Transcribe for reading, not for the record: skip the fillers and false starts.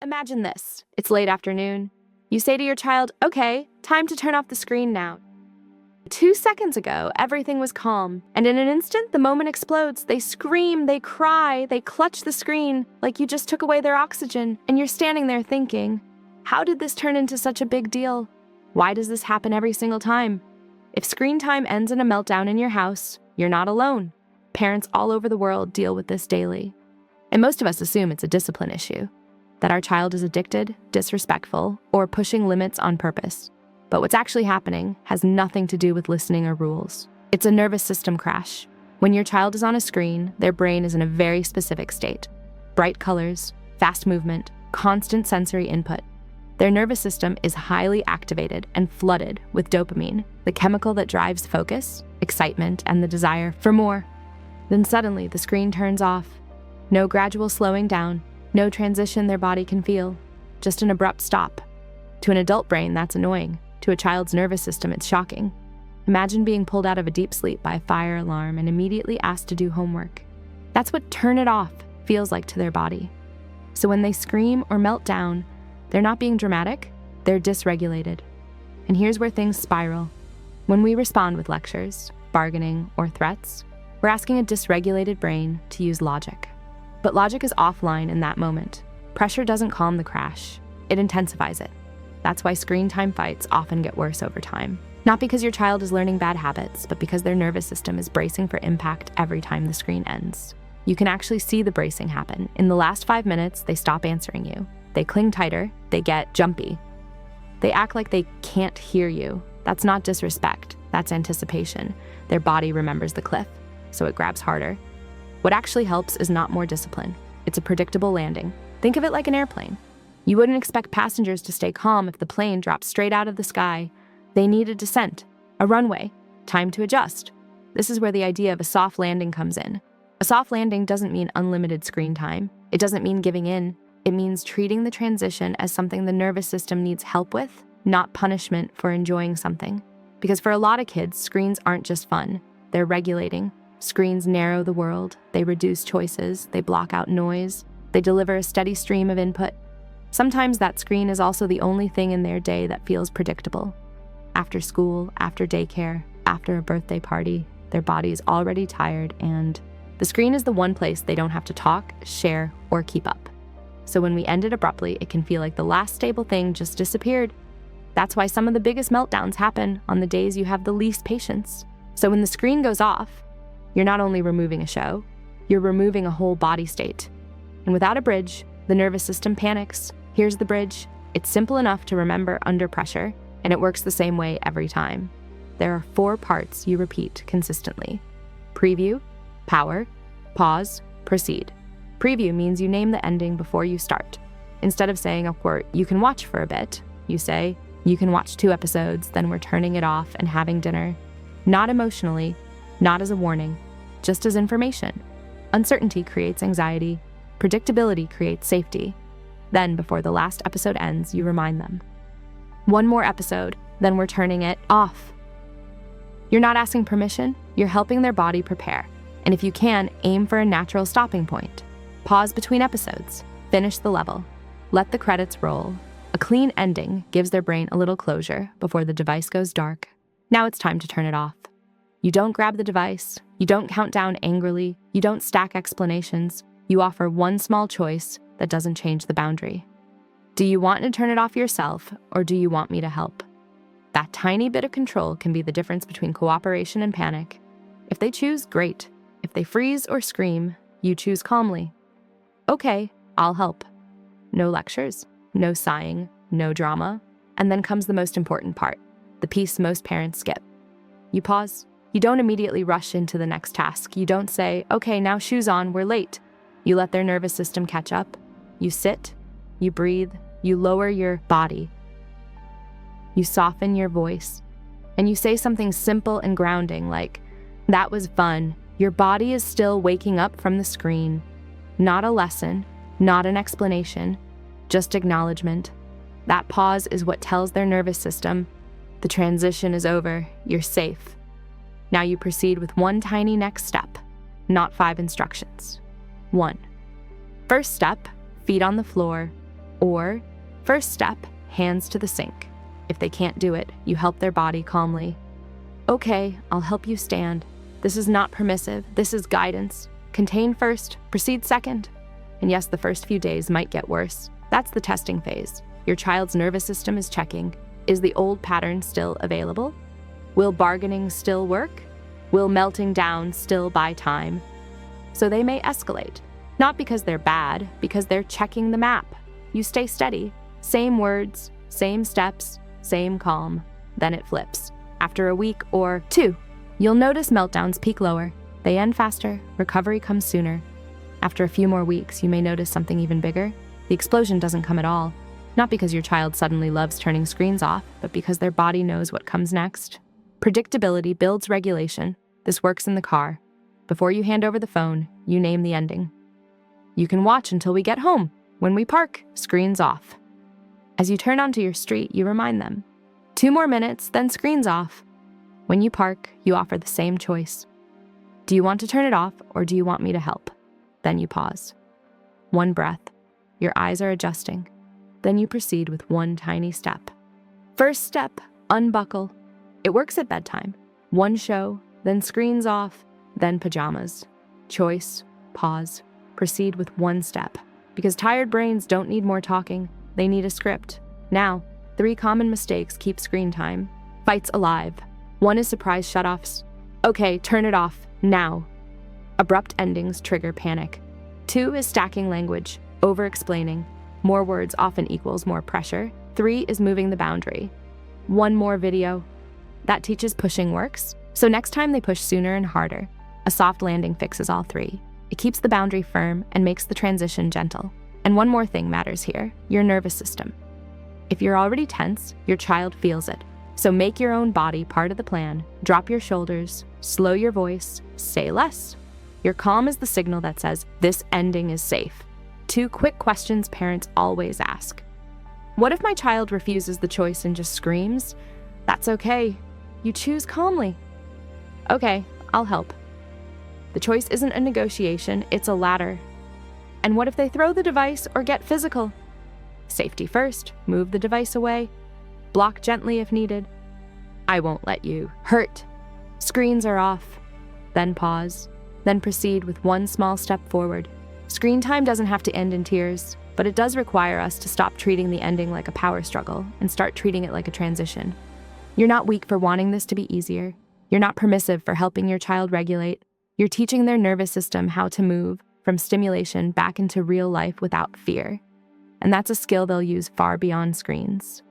Imagine this. It's late afternoon. You say to your child, "Okay, time to turn off the screen now." 2 seconds ago, everything was calm, and in an instant, the moment explodes. They scream, they cry, they clutch the screen like you just took away their oxygen, and you're standing there thinking, how did this turn into such a big deal? Why does this happen every single time? If screen time ends in a meltdown in your house, you're not alone. Parents all over the world deal with this daily. And most of us assume it's a discipline issue, that our child is addicted, disrespectful, or pushing limits on purpose. But what's actually happening has nothing to do with listening or rules. It's a nervous system crash. When your child is on a screen, their brain is in a very specific state. Bright colors, fast movement, constant sensory input. Their nervous system is highly activated and flooded with dopamine, the chemical that drives focus, excitement, and the desire for more. Then suddenly, the screen turns off. No gradual slowing down, no transition their body can feel, just an abrupt stop. To an adult brain, that's annoying. To a child's nervous system, it's shocking. Imagine being pulled out of a deep sleep by a fire alarm and immediately asked to do homework. That's what turn it off feels like to their body. So when they scream or melt down, they're not being dramatic, they're dysregulated. And here's where things spiral. When we respond with lectures, bargaining, or threats, we're asking a dysregulated brain to use logic. But logic is offline in that moment. Pressure doesn't calm the crash, it intensifies it. That's why screen time fights often get worse over time. Not because your child is learning bad habits, but because their nervous system is bracing for impact every time the screen ends. You can actually see the bracing happen. In the last 5 minutes, they stop answering you. They cling tighter, they get jumpy. They act like they can't hear you. That's not disrespect, that's anticipation. Their body remembers the cliff, so it grabs harder. What actually helps is not more discipline. It's a predictable landing. Think of it like an airplane. You wouldn't expect passengers to stay calm if the plane dropped straight out of the sky. They need a descent, a runway, time to adjust. This is where the idea of a soft landing comes in. A soft landing doesn't mean unlimited screen time. It doesn't mean giving in. It means treating the transition as something the nervous system needs help with, not punishment for enjoying something. Because for a lot of kids, screens aren't just fun. They're regulating. Screens narrow the world. They reduce choices. They block out noise. They deliver a steady stream of input. Sometimes that screen is also the only thing in their day that feels predictable. After school, after daycare, after a birthday party, their body is already tired, and the screen is the one place they don't have to talk, share, or keep up. So when we end it abruptly, it can feel like the last stable thing just disappeared. That's why some of the biggest meltdowns happen on the days you have the least patience. So when the screen goes off, you're not only removing a show, you're removing a whole body state. And without a bridge, the nervous system panics. Here's the bridge. It's simple enough to remember under pressure, and it works the same way every time. There are 4 parts you repeat consistently. Preview, power, pause, proceed. Preview means you name the ending before you start. Instead of saying a quote, "You can watch for a bit," you say, "You can watch 2 episodes, then we're turning it off and having dinner." Not emotionally, not as a warning, just as information. Uncertainty creates anxiety. Predictability creates safety. Then, before the last episode ends, you remind them. 1 more episode, then we're turning it off. You're not asking permission, you're helping their body prepare. And if you can, aim for a natural stopping point. Pause between episodes, finish the level, let the credits roll. A clean ending gives their brain a little closure before the device goes dark. Now it's time to turn it off. You don't grab the device, you don't count down angrily, you don't stack explanations. You offer one small choice that doesn't change the boundary. Do you want to turn it off yourself, or do you want me to help? That tiny bit of control can be the difference between cooperation and panic. If they choose, great. If they freeze or scream, you choose calmly. Okay, I'll help. No lectures, no sighing, no drama. And then comes the most important part, the piece most parents skip. You pause. You don't immediately rush into the next task. You don't say, "Okay, now shoes on, we're late." You let their nervous system catch up. You sit, you breathe, you lower your body. You soften your voice, and you say something simple and grounding like, "That was fun." Your body is still waking up from the screen. Not a lesson, not an explanation, just acknowledgement. That pause is what tells their nervous system, the transition is over, you're safe. Now you proceed with one tiny next step, not 5 instructions. 1. First step, feet on the floor, Or, first step, hands to the sink. If they can't do it, you help their body calmly. Okay, I'll help you stand. This is not permissive, this is guidance. Contain first, proceed second. And yes, the first few days might get worse. That's the testing phase. Your child's nervous system is checking. Is the old pattern still available? Will bargaining still work? Will melting down still buy time? So they may escalate. Not because they're bad, because they're checking the map. You stay steady. Same words, same steps, same calm. Then it flips. After a week or two, you'll notice meltdowns peak lower. They end faster, recovery comes sooner. After a few more weeks, you may notice something even bigger. The explosion doesn't come at all. Not because your child suddenly loves turning screens off, but because their body knows what comes next. Predictability builds regulation. This works in the car. Before you hand over the phone, you name the ending. You can watch until we get home. When we park, screens off. As you turn onto your street, you remind them. 2 more minutes, then screens off. When you park, you offer the same choice. Do you want to turn it off, or do you want me to help? Then you pause. 1 breath. Your eyes are adjusting. Then you proceed with 1 tiny step. First step, unbuckle. It works at bedtime. 1 show, then screens off, then pajamas. Choice, pause. Proceed with 1 step. Because tired brains don't need more talking, they need a script. Now, 3 common mistakes keep screen time. Fights alive. 1 is surprise shutoffs. Okay, turn it off, now. Abrupt endings trigger panic. 2 is stacking language, over-explaining. More words often equals more pressure. 3 is moving the boundary. 1 more video. That teaches pushing works, so next time they push sooner and harder. A soft landing fixes all 3. It keeps the boundary firm and makes the transition gentle. And 1 more thing matters here, your nervous system. If you're already tense, your child feels it. So make your own body part of the plan. Drop your shoulders, slow your voice, say less. Your calm is the signal that says, this ending is safe. 2 quick questions parents always ask. What if my child refuses the choice and just screams? That's okay. You choose calmly. Okay, I'll help. The choice isn't a negotiation, it's a ladder. And what if they throw the device or get physical? Safety first, move the device away. Block gently if needed. I won't let you hurt. Screens are off. Then pause. Then proceed with 1 small step forward. Screen time doesn't have to end in tears, but it does require us to stop treating the ending like a power struggle and start treating it like a transition. You're not weak for wanting this to be easier. You're not permissive for helping your child regulate. You're teaching their nervous system how to move from stimulation back into real life without fear. And that's a skill they'll use far beyond screens.